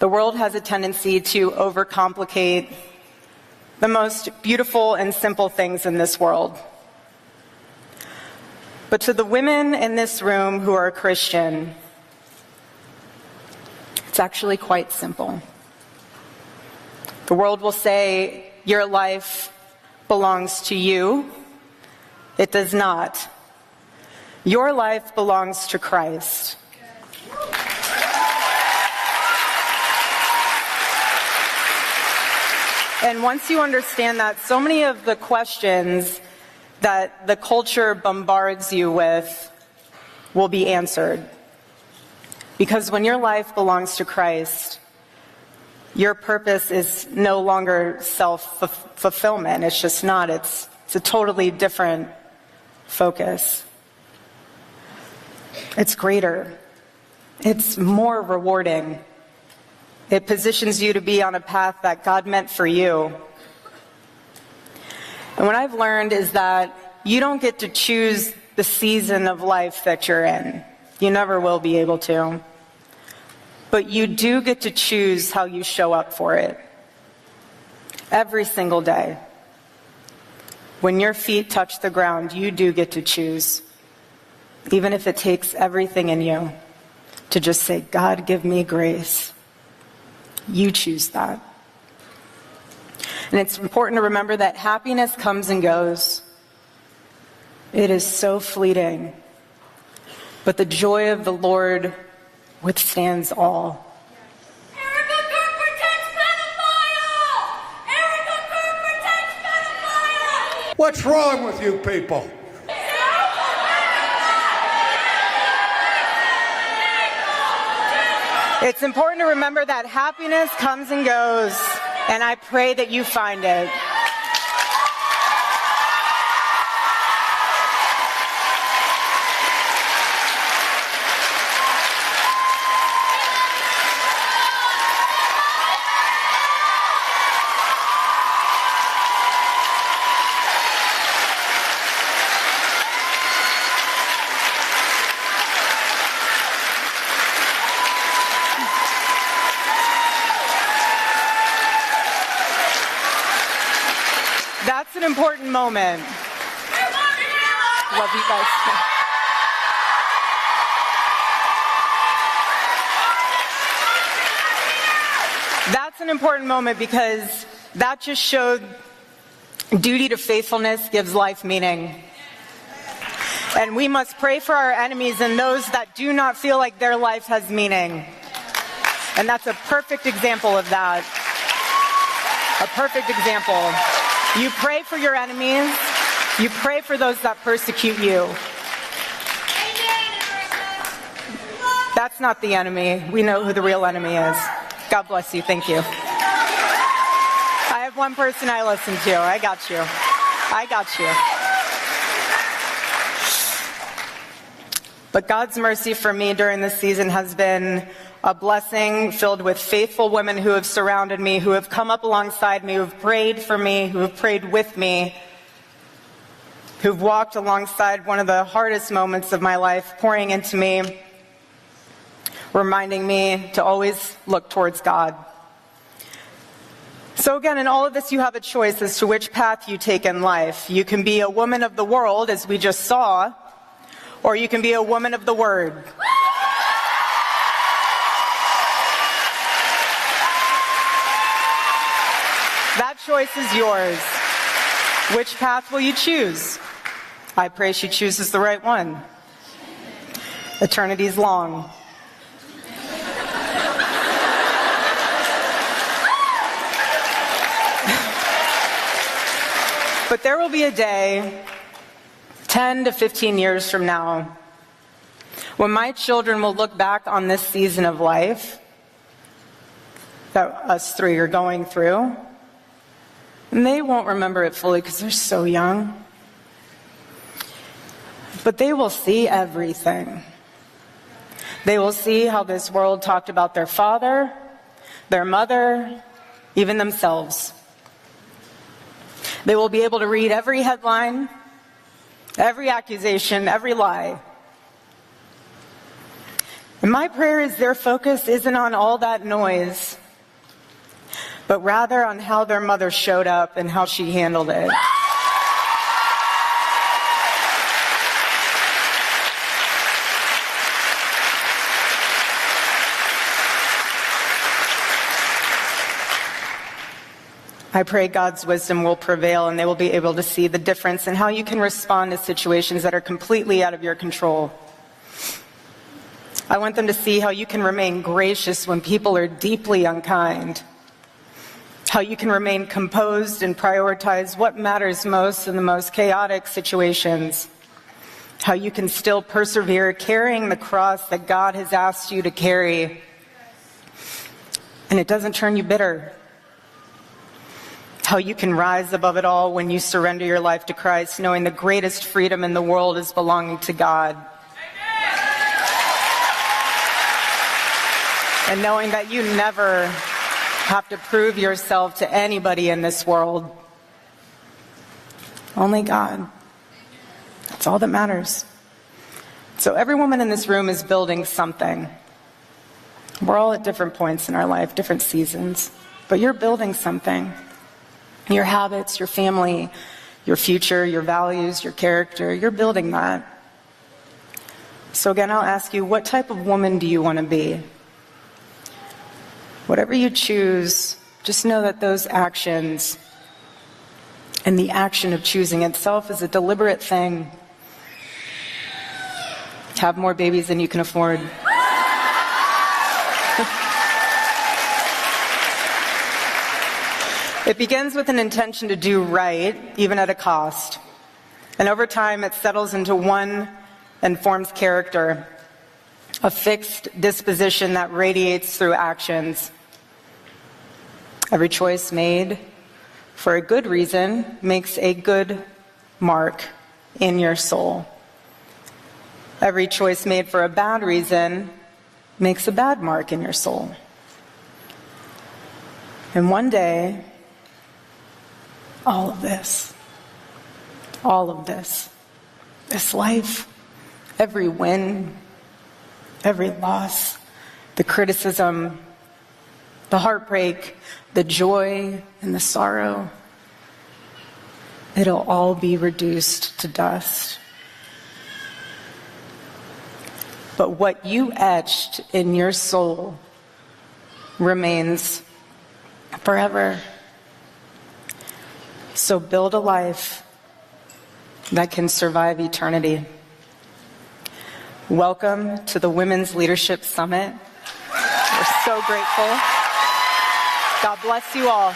The world has a tendency to overcomplicate the most beautiful and simple things in this world. But to the women in this room who are Christian, it's actually quite simple. The world will say, your life belongs to you. It does not. Your life belongs to Christ. And once you understand that, so many of the questions that the culture bombards you with will be answered. Because when your life belongs to Christ, your purpose is no longer self-fulfillment. It's just not. It's a totally different focus. It's greater. It's more rewarding. It positions you to be on a path that God meant for you. And what I've learned is that you don't get to choose the season of life that you're in. You never will be able to. But you do get to choose how you show up for it. Every single day. When your feet touch the ground, you do get to choose. Even if it takes everything in you to just say, God, give me grace. You choose that. And it's important to remember that happiness comes and goes. It is so fleeting. But the joy of the Lord withstands all. Erica Kirk protects pedophile! Erica Kirk protects pedophile! What's wrong with you people? It's important to remember that happiness comes and goes, and I pray that you find it. That's an important moment. Love you guys. That's an important moment because that just showed duty to faithfulness gives life meaning. And we must pray for our enemies and those that do not feel like their life has meaning. And that's a perfect example of that. A perfect example. You pray for your enemies. You pray for those that persecute you. That's not the enemy. We know who the real enemy is. God bless you. Thank you. I have one person I listen to. I got you. I got you. But God's mercy for me during this season has been a blessing filled with faithful women who have surrounded me, who have come up alongside me, who have prayed for me, who have prayed with me, who've walked alongside one of the hardest moments of my life, pouring into me, reminding me to always look towards God. So again, in all of this, you have a choice as to which path you take in life. You can be a woman of the world, as we just saw, or you can be a woman of the Word. That choice is yours. Which path will you choose? I pray she chooses the right one. Eternity's long. But there will be a day, 10 to 15 years from now, when my children will look back on this season of life that us three are going through, and they won't remember it fully because they're so young. But they will see everything. They will see how this world talked about their father, their mother, even themselves. They will be able to read every headline, every accusation, every lie. And my prayer is their focus isn't on all that noise, but rather on how their mother showed up and how she handled it. I pray God's wisdom will prevail and they will be able to see the difference in how you can respond to situations that are completely out of your control. I want them to see how you can remain gracious when people are deeply unkind, how you can remain composed and prioritize what matters most in the most chaotic situations, how you can still persevere carrying the cross that God has asked you to carry, and it doesn't turn you bitter. How you can rise above it all when you surrender your life to Christ, knowing the greatest freedom in the world is belonging to God. And knowing that you never have to prove yourself to anybody in this world. Only God. That's all that matters. So every woman in this room is building something. We're all at different points in our life, different seasons, but you're building something. Your habits, your family, your future, your values, your character, you're building that. So again, I'll ask you, what type of woman do you want to be? Whatever you choose, just know that those actions and the action of choosing itself is a deliberate thing. Have more babies than you can afford. It begins with an intention to do right, even at a cost. And over time, it settles into one and forms character, a fixed disposition that radiates through actions. Every choice made for a good reason makes a good mark in your soul. Every choice made for a bad reason makes a bad mark in your soul. And one day, all of this, this life, every win, every loss, the criticism, the heartbreak, the joy and the sorrow, it'll all be reduced to dust. But what you etched in your soul remains forever. So build a life that can survive eternity. Welcome to the Women's Leadership Summit. We're so grateful. God bless you all.